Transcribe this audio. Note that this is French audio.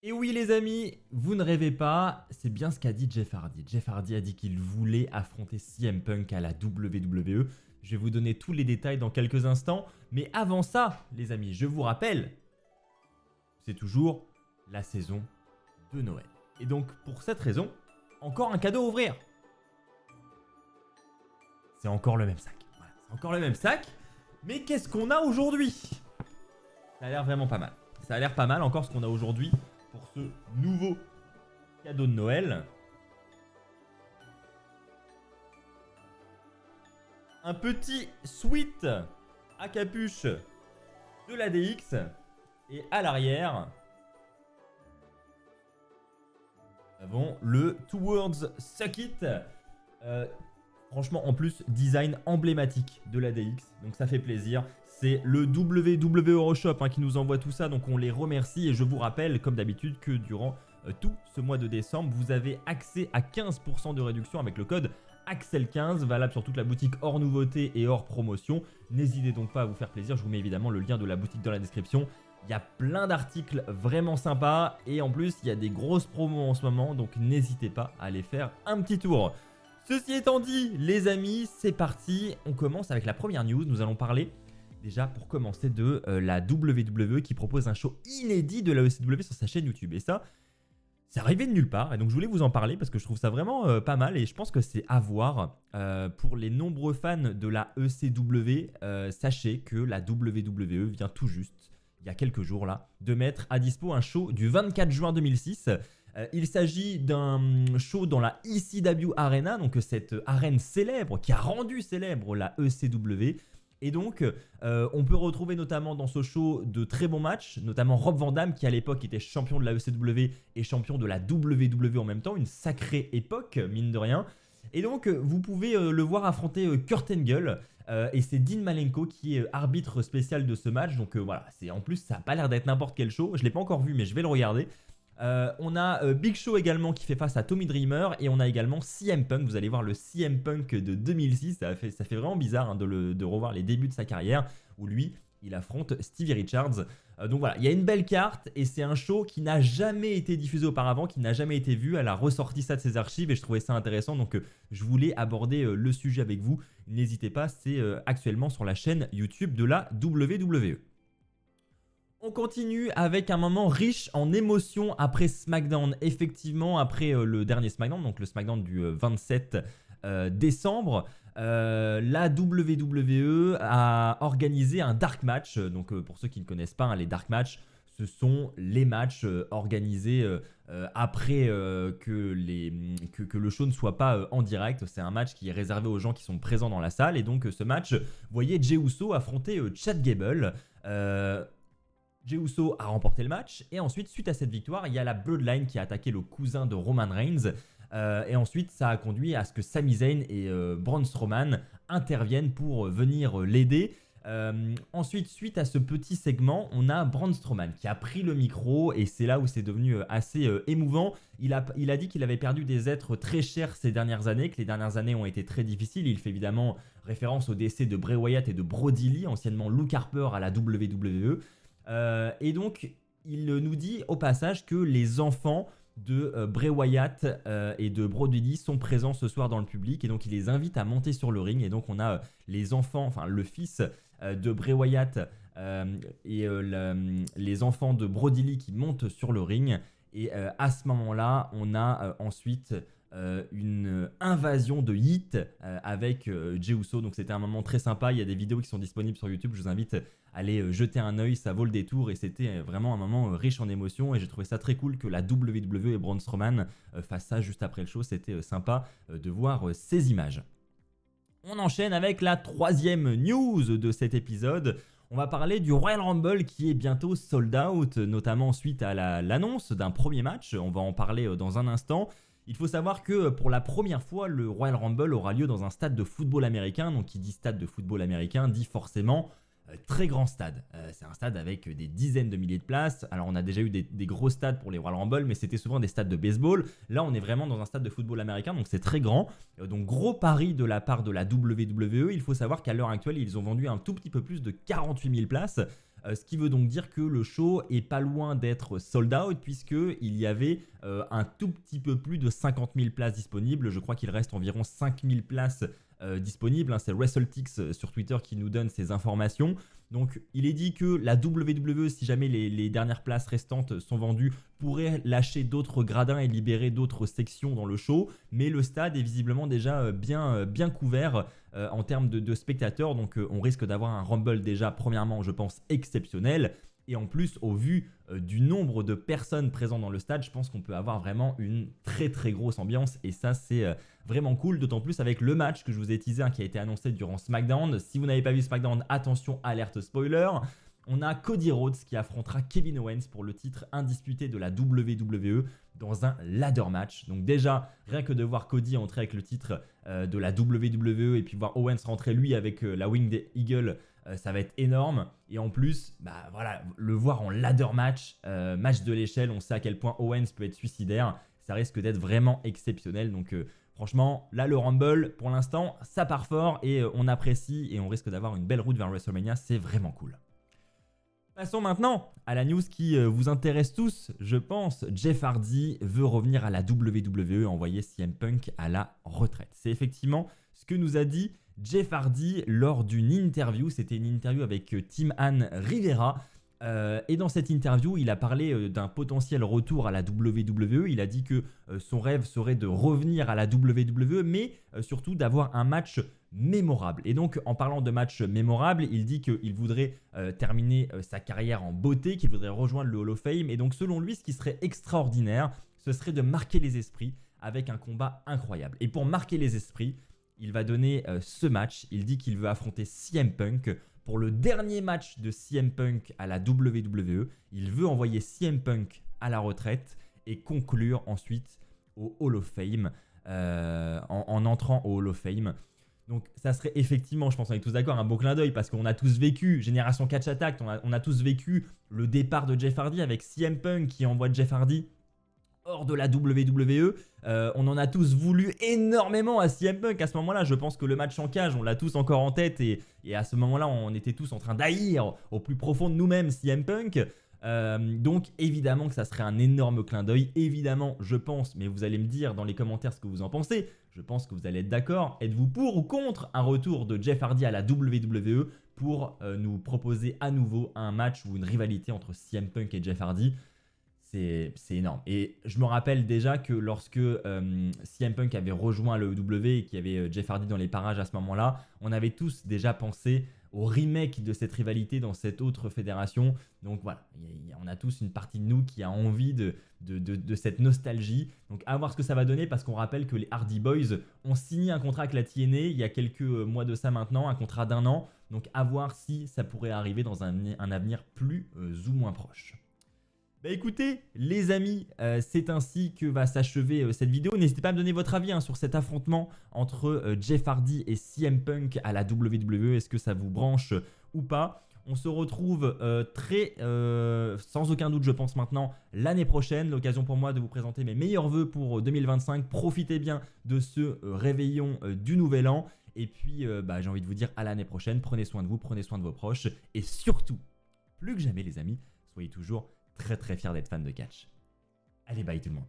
Et oui les amis, vous ne rêvez pas, c'est bien ce qu'a dit Jeff Hardy. Jeff Hardy a dit qu'il voulait affronter CM Punk à la WWE. Je vais vous donner tous les détails dans quelques instants. Mais avant ça, les amis, je vous rappelle, c'est toujours la saison de Noël. Et donc pour cette raison, encore un cadeau à ouvrir. C'est encore le même sac. Voilà, c'est encore le même sac. Mais qu'est-ce qu'on a aujourd'hui? Ça a l'air vraiment pas mal. Ça a l'air pas mal encore ce qu'on a aujourd'hui pour ce nouveau cadeau de Noël. Un petit sweat à capuche de l'ADX. Et à l'arrière, nous avons le Two Worlds Suck It. Franchement, en plus, design emblématique de l'ADX. Donc ça fait plaisir. C'est le WW Euroshop qui nous envoie tout ça. Donc on les remercie. Et je vous rappelle, comme d'habitude, que durant tout ce mois de décembre, vous avez accès à 15% de réduction avec le code Axel15, valable sur toute la boutique hors nouveauté et hors promotion. N'hésitez donc pas à vous faire plaisir. Je vous mets évidemment le lien de la boutique dans la description. Il y a plein d'articles vraiment sympas. Et en plus, il y a des grosses promos en ce moment. Donc n'hésitez pas à aller faire un petit tour. Ceci étant dit, les amis, c'est parti. On commence avec la première news. Nous allons parler déjà pour commencer de la WWE qui propose un show inédit de la ECW sur sa chaîne YouTube. Et ça, c'est arrivé de nulle part. Et donc je voulais vous en parler parce que je trouve ça vraiment pas mal. Et je pense que c'est à voir pour les nombreux fans de la ECW. Sachez que la WWE vient tout juste, il y a quelques jours là, de mettre à dispo un show du 24 juin 2006. Il s'agit d'un show dans la ECW Arena, donc cette arène célèbre qui a rendu célèbre la ECW. Et donc, on peut retrouver notamment dans ce show de très bons matchs, notamment Rob Van Dam qui à l'époque était champion de la ECW et champion de la WWE en même temps, une sacrée époque, mine de rien. Et donc, vous pouvez le voir affronter Kurt Angle. Et c'est Dean Malenko qui est arbitre spécial de ce match. Donc voilà, en plus, ça n'a pas l'air d'être n'importe quel show. Je ne l'ai pas encore vu, mais je vais le regarder. On a Big Show également qui fait face à Tommy Dreamer et on a également CM Punk. Vous allez voir le CM Punk de 2006, ça fait vraiment bizarre de revoir les débuts de sa carrière où lui il affronte Stevie Richards. Donc voilà, il y a une belle carte et c'est un show qui n'a jamais été diffusé auparavant, qui n'a jamais été vu. Elle a ressorti ça de ses archives et je trouvais ça intéressant, donc je voulais aborder le sujet avec vous. N'hésitez pas, c'est actuellement sur la chaîne YouTube de la WWE. On continue avec un moment riche en émotions après SmackDown. Effectivement, après le dernier SmackDown, donc le SmackDown du 27 décembre, la WWE a organisé un Dark Match. Donc pour ceux qui ne connaissent pas, les Dark Match, ce sont les matchs organisés après que le show ne soit pas en direct. C'est un match qui est réservé aux gens qui sont présents dans la salle. Et donc ce match, vous voyez Jey Uso affronter Chad Gable. Jey Uso a remporté le match et ensuite, suite à cette victoire, il y a la Bloodline qui a attaqué le cousin de Roman Reigns. Et ensuite, ça a conduit à ce que Sami Zayn et Braun Strowman interviennent pour venir l'aider. Ensuite, suite à ce petit segment, on a Braun Strowman qui a pris le micro et c'est là où c'est devenu assez émouvant. Il a dit qu'il avait perdu des êtres très chers ces dernières années, que les dernières années ont été très difficiles. Il fait évidemment référence au décès de Bray Wyatt et de Brody Lee, anciennement Luke Harper à la WWE. Et donc, il nous dit au passage que les enfants de Bray Wyatt et de Brody Lee sont présents ce soir dans le public et donc il les invite à monter sur le ring. Et donc on a les enfants, enfin le fils de Bray Wyatt et les enfants de Brody Lee qui montent sur le ring. Et à ce moment-là, on a ensuite une invasion de hits avec Jey Uso. Donc c'était un moment très sympa. Il y a des vidéos qui sont disponibles sur YouTube. Je vous invite à aller jeter un œil. Ça vaut le détour et c'était vraiment un moment riche en émotions. Et j'ai trouvé ça très cool que la WWE et Braun Strowman fassent ça juste après le show. C'était sympa de voir ces images. On enchaîne avec la troisième news de cet épisode. On va parler du Royal Rumble qui est bientôt sold out, notamment suite à l'annonce d'un premier match. On va en parler dans un instant. Il faut savoir que pour la première fois, le Royal Rumble aura lieu dans un stade de football américain. Donc qui dit stade de football américain dit forcément très grand stade. C'est un stade avec des dizaines de milliers de places. Alors on a déjà eu des gros stades pour les Royal Rumble, mais c'était souvent des stades de baseball. Là on est vraiment dans un stade de football américain, donc c'est très grand. Donc gros pari de la part de la WWE. Il faut savoir qu'à l'heure actuelle, ils ont vendu un tout petit peu plus de 48 000 places. ce qui veut donc dire que le show est pas loin d'être sold out puisqu'il y avait un tout petit peu plus de 50 000 places disponibles. Je crois qu'il reste environ 5 000 places disponibles, hein. C'est WrestleTix sur Twitter qui nous donne ces informations. Donc il est dit que la WWE, si jamais les dernières places restantes sont vendues, pourrait lâcher d'autres gradins et libérer d'autres sections dans le show, mais le stade est visiblement déjà bien couvert en termes de spectateurs, donc on risque d'avoir un Rumble déjà premièrement je pense exceptionnel, et en plus au vu du nombre de personnes présentes dans le stade, je pense qu'on peut avoir vraiment une très grosse ambiance, et ça c'est vraiment cool, d'autant plus avec le match que je vous ai teasé, hein, qui a été annoncé durant SmackDown. Si vous n'avez pas vu SmackDown, attention, alerte spoiler. On a Cody Rhodes qui affrontera Kevin Owens pour le titre indisputé de la WWE dans un ladder match. Donc déjà, rien que de voir Cody entrer avec le titre de la WWE et puis voir Owens rentrer lui avec la Winged Eagle, ça va être énorme. Et en plus, bah voilà, le voir en ladder match, match de l'échelle, on sait à quel point Owens peut être suicidaire. Ça risque d'être vraiment exceptionnel. Donc franchement, là le Rumble, pour l'instant, ça part fort et on apprécie et on risque d'avoir une belle route vers WrestleMania. C'est vraiment cool. Passons maintenant à la news qui vous intéresse tous, je pense. Jeff Hardy veut revenir à la WWE et envoyer CM Punk à la retraite. C'est effectivement ce que nous a dit Jeff Hardy lors d'une interview. C'était une interview avec Tim Ann Rivera. Et dans cette interview, il a parlé d'un potentiel retour à la WWE. Il a dit que son rêve serait de revenir à la WWE, mais surtout d'avoir un match mémorable. Et donc, en parlant de match mémorable, il dit qu'il voudrait terminer sa carrière en beauté, qu'il voudrait rejoindre le Hall of Fame. Et donc, selon lui, ce qui serait extraordinaire, ce serait de marquer les esprits avec un combat incroyable. Et pour marquer les esprits, il va donner ce match. Il dit qu'il veut affronter CM Punk pour le dernier match de CM Punk à la WWE. Il veut envoyer CM Punk à la retraite et conclure ensuite au Hall of Fame, en entrant au Hall of Fame. Donc ça serait effectivement, je pense qu'on est tous d'accord, un beau clin d'œil parce qu'on a tous vécu Génération Catch Attack, on a tous vécu le départ de Jeff Hardy avec CM Punk qui envoie Jeff Hardy hors de la WWE. On en a tous voulu énormément à CM Punk à ce moment-là. Je pense que le match en cage, on l'a tous encore en tête et à ce moment-là, on était tous en train d'haïr au plus profond de nous-mêmes CM Punk. Donc évidemment que ça serait un énorme clin d'œil. Évidemment, je pense, mais vous allez me dire dans les commentaires ce que vous en pensez. Je pense que vous allez être d'accord. Êtes-vous pour ou contre un retour de Jeff Hardy à la WWE pour nous proposer à nouveau un match ou une rivalité entre CM Punk et Jeff Hardy? C'est énorme. Et je me rappelle déjà que lorsque CM Punk avait rejoint le WWE et qu'il y avait Jeff Hardy dans les parages à ce moment-là, on avait tous déjà pensé au remake de cette rivalité dans cette autre fédération. Donc voilà, on a tous une partie de nous qui a envie de cette nostalgie. Donc à voir ce que ça va donner, parce qu'on rappelle que les Hardy Boys ont signé un contrat avec la TNA il y a quelques mois de ça maintenant, un contrat d'1 an. Donc à voir si ça pourrait arriver dans un avenir plus ou moins proche. Bah écoutez les amis, c'est ainsi que va s'achever cette vidéo. N'hésitez pas à me donner votre avis sur cet affrontement entre Jeff Hardy et CM Punk à la WWE. Est-ce que ça vous branche ou pas? On se retrouve sans aucun doute je pense maintenant l'année prochaine. L'occasion pour moi de vous présenter mes meilleurs vœux pour 2025. Profitez bien de ce réveillon du nouvel an. Et puis j'ai envie de vous dire à l'année prochaine. Prenez soin de vous, prenez soin de vos proches. Et surtout, plus que jamais les amis, soyez toujours très fier d'être fan de catch. Allez, bye tout le monde.